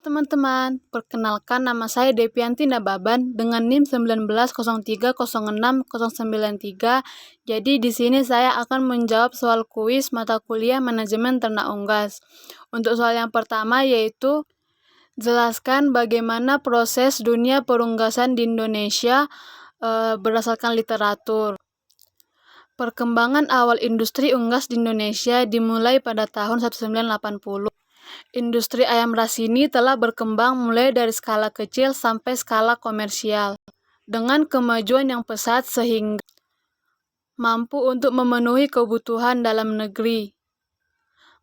teman-teman, perkenalkan nama saya Devianti Nababan dengan NIM 1903060093. Jadi di sini saya akan menjawab soal kuis mata kuliah manajemen ternak unggas. Untuk soal yang pertama yaitu jelaskan bagaimana proses dunia perunggasan di Indonesia berdasarkan literatur. Perkembangan awal industri unggas di Indonesia dimulai pada tahun 1980. Industri ayam ras ini telah berkembang mulai dari skala kecil sampai skala komersial, dengan kemajuan yang pesat sehingga mampu untuk memenuhi kebutuhan dalam negeri.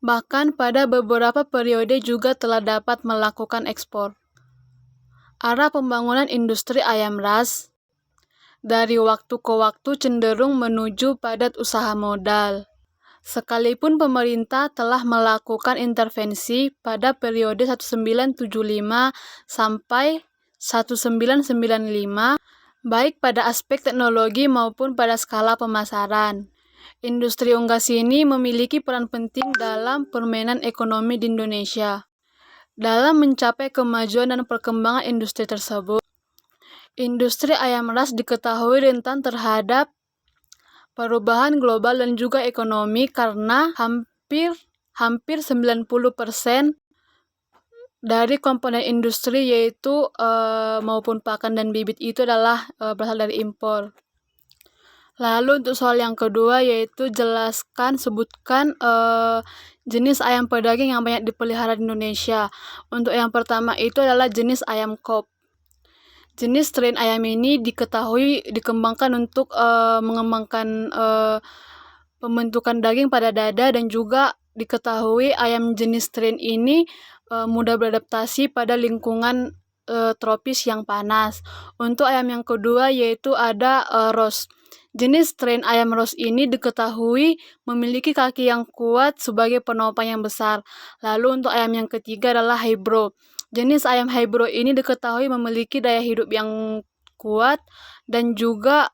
Bahkan pada beberapa periode juga telah dapat melakukan ekspor. Arah pembangunan industri ayam ras dari waktu ke waktu cenderung menuju padat usaha modal. Sekalipun pemerintah telah melakukan intervensi pada periode 1975 sampai 1995, baik pada aspek teknologi maupun pada skala pemasaran. Industri unggas ini memiliki peran penting dalam permainan ekonomi di Indonesia. Dalam mencapai kemajuan dan perkembangan industri tersebut, industri ayam ras diketahui rentan terhadap perubahan global dan juga ekonomi karena hampir 90% dari komponen industri yaitu maupun pakan dan bibit itu adalah berasal dari impor. Lalu untuk soal yang kedua yaitu sebutkan jenis ayam pedaging yang banyak dipelihara di Indonesia. Untuk yang pertama itu adalah jenis ayam kop. Jenis strain ayam ini dikembangkan untuk mengembangkan pembentukan daging pada dada, dan juga diketahui ayam jenis strain ini mudah beradaptasi pada lingkungan tropis yang panas. Untuk ayam yang kedua yaitu ada Ross. Jenis strain ayam Ross ini diketahui memiliki kaki yang kuat sebagai penopang yang besar. Lalu untuk ayam yang ketiga adalah Hybro. Jenis ayam Hybro ini diketahui memiliki daya hidup yang kuat dan juga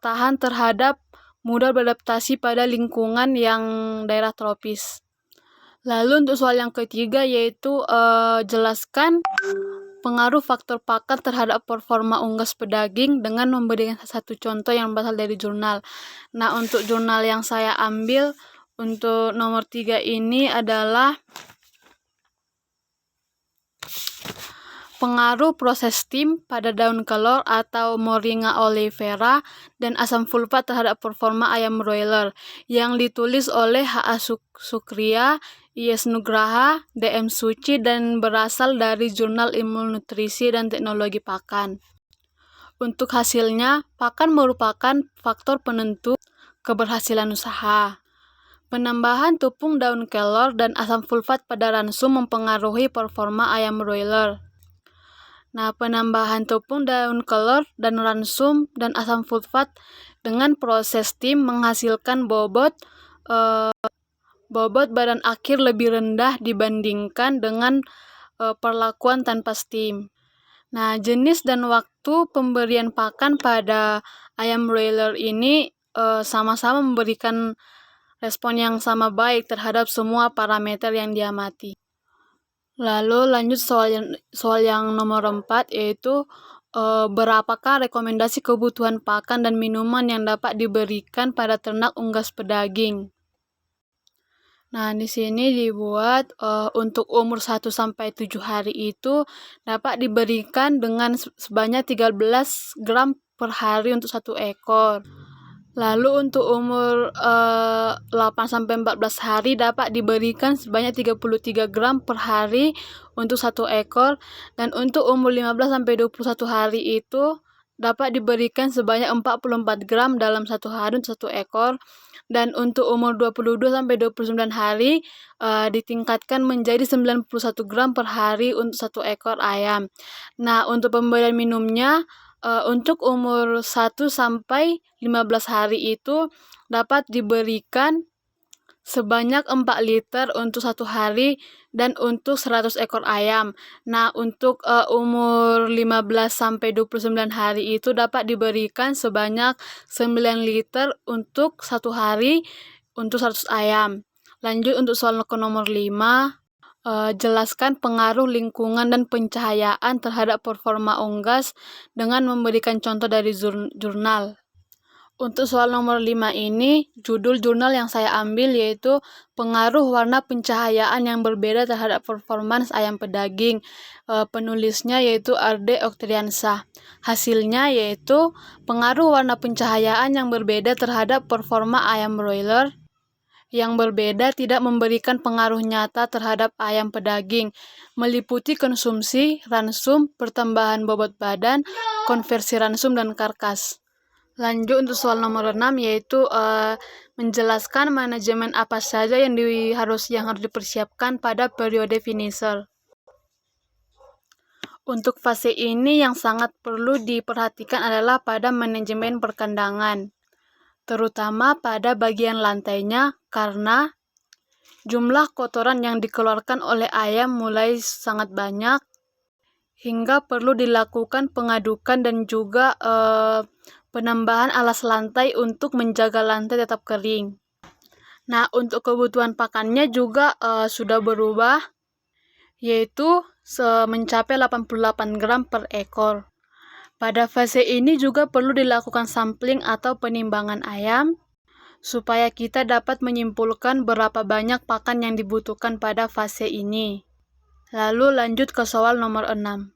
tahan terhadap mudah beradaptasi pada lingkungan yang daerah tropis. Lalu untuk soal yang ketiga yaitu jelaskan pengaruh faktor pakan terhadap performa unggas pedaging dengan memberikan satu contoh yang berasal dari jurnal. Nah, untuk jurnal yang saya ambil untuk nomor 3 ini adalah pengaruh proses steam pada daun kelor atau Moringa oleifera dan asam sulfat terhadap performa ayam broiler yang ditulis oleh H.A. Sukriya, I.S. Nugraha, D.M. Suci dan berasal dari Jurnal Ilmu Nutrisi dan Teknologi Pakan. Untuk hasilnya, pakan merupakan faktor penentu keberhasilan usaha. Penambahan tepung daun kelor dan asam sulfat pada ransum mempengaruhi performa ayam broiler. Nah, penambahan tepung daun kelor dan ransum dan asam sulfat dengan proses steam menghasilkan bobot badan akhir lebih rendah dibandingkan dengan perlakuan tanpa steam. Nah, jenis dan waktu pemberian pakan pada ayam broiler ini sama-sama memberikan respon yang sama baik terhadap semua parameter yang diamati. Lalu lanjut soal yang nomor 4 yaitu berapakah rekomendasi kebutuhan pakan dan minuman yang dapat diberikan pada ternak unggas pedaging. Nah, di sini dibuat untuk umur 1 sampai 7 hari itu dapat diberikan dengan sebanyak 13 gram per hari untuk 1 ekor. Lalu untuk umur 8 sampai 14 hari dapat diberikan sebanyak 33 gram per hari untuk 1 ekor, dan untuk umur 15 sampai 21 hari itu dapat diberikan sebanyak 44 gram dalam 1 hari untuk 1 ekor, dan untuk umur 22 sampai 29 hari ditingkatkan menjadi 91 gram per hari untuk 1 ekor ayam. Nah, untuk pemberian minumnya untuk umur 1 sampai 15 hari itu dapat diberikan sebanyak 4 liter untuk 1 hari dan untuk 100 ekor ayam. Nah, untuk umur 15 sampai 29 hari itu dapat diberikan sebanyak 9 liter untuk 1 hari untuk 100 ayam. Lanjut untuk soal ke nomor 5. jelaskan pengaruh lingkungan dan pencahayaan terhadap performa unggas dengan memberikan contoh dari jurnal. Untuk soal nomor 5 ini, judul jurnal yang saya ambil yaitu pengaruh warna pencahayaan yang berbeda terhadap performance ayam pedaging. Penulisnya yaitu Arde Oktriansah. Hasilnya yaitu pengaruh warna pencahayaan yang berbeda terhadap performa ayam broiler yang berbeda tidak memberikan pengaruh nyata terhadap ayam pedaging, meliputi konsumsi, ransum, pertambahan bobot badan, konversi ransum, dan karkas. Lanjut untuk soal nomor 6 yaitu menjelaskan manajemen apa saja yang harus dipersiapkan pada periode finisher. Untuk fase ini yang sangat perlu diperhatikan adalah pada manajemen perkandangan, terutama pada bagian lantainya karena jumlah kotoran yang dikeluarkan oleh ayam mulai sangat banyak hingga perlu dilakukan pengadukan dan juga penambahan alas lantai untuk menjaga lantai tetap kering. Nah, untuk kebutuhan pakannya juga sudah berubah, yaitu mencapai 88 gram per ekor. Pada fase ini juga perlu dilakukan sampling atau penimbangan ayam, supaya kita dapat menyimpulkan berapa banyak pakan yang dibutuhkan pada fase ini. Lalu lanjut ke soal nomor 6.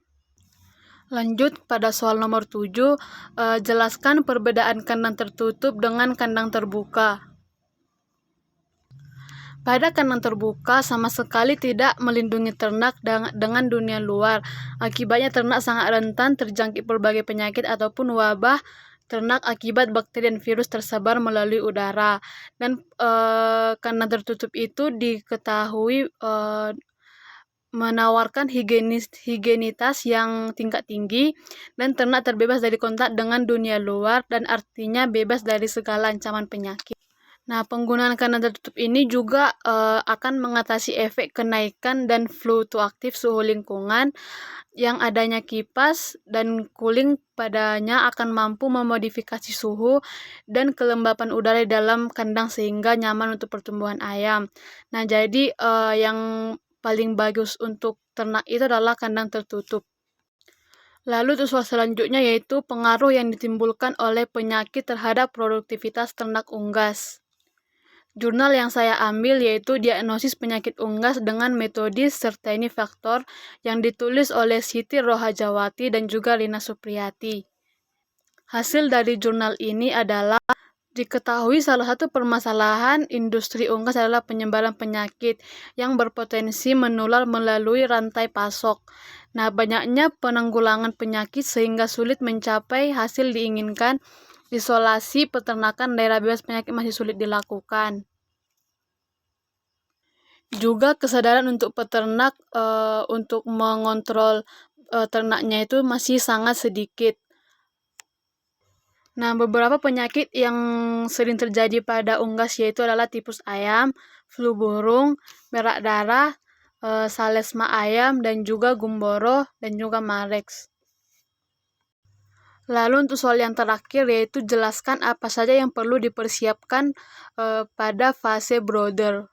Lanjut pada soal nomor 7, jelaskan perbedaan kandang tertutup dengan kandang terbuka. Pada kandang terbuka sama sekali tidak melindungi ternak dengan dunia luar. Akibatnya ternak sangat rentan terjangkit berbagai penyakit ataupun wabah ternak akibat bakteri dan virus tersebar melalui udara. Dan kandang tertutup itu diketahui menawarkan higienitas yang tingkat tinggi dan ternak terbebas dari kontak dengan dunia luar dan artinya bebas dari segala ancaman penyakit. Nah, penggunaan kandang tertutup ini juga akan mengatasi efek kenaikan dan fluktuatif suhu lingkungan yang adanya kipas dan cooling padanya akan mampu memodifikasi suhu dan kelembapan udara di dalam kandang sehingga nyaman untuk pertumbuhan ayam. Nah, jadi yang paling bagus untuk ternak itu adalah kandang tertutup. Lalu soal selanjutnya yaitu pengaruh yang ditimbulkan oleh penyakit terhadap produktivitas ternak unggas. Jurnal yang saya ambil yaitu diagnosis penyakit unggas dengan metode serta ini faktor yang ditulis oleh Siti Rohajawati dan juga Rina Supriyati. Hasil dari jurnal ini adalah diketahui salah satu permasalahan industri unggas adalah penyebaran penyakit yang berpotensi menular melalui rantai pasok. Nah, banyaknya penanggulangan penyakit sehingga sulit mencapai hasil diinginkan. Isolasi peternakan daerah bebas penyakit masih sulit dilakukan. Juga kesadaran untuk peternak untuk mengontrol ternaknya itu masih sangat sedikit. Nah, beberapa penyakit yang sering terjadi pada unggas yaitu adalah tipus ayam, flu burung, berak darah, salesma ayam, dan juga gumboro, dan juga marex. Lalu untuk soal yang terakhir yaitu jelaskan apa saja yang perlu dipersiapkan pada fase brooder.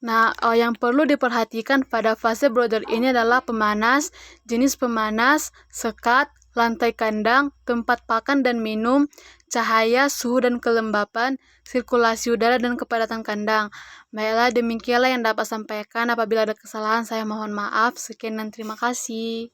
Nah, yang perlu diperhatikan pada fase brooder ini adalah pemanas, jenis pemanas, sekat, lantai kandang, tempat pakan dan minum, cahaya, suhu dan kelembapan, sirkulasi udara dan kepadatan kandang. Baiklah, demikianlah yang dapat sampaikan. Apabila ada kesalahan, saya mohon maaf. Sekian dan terima kasih.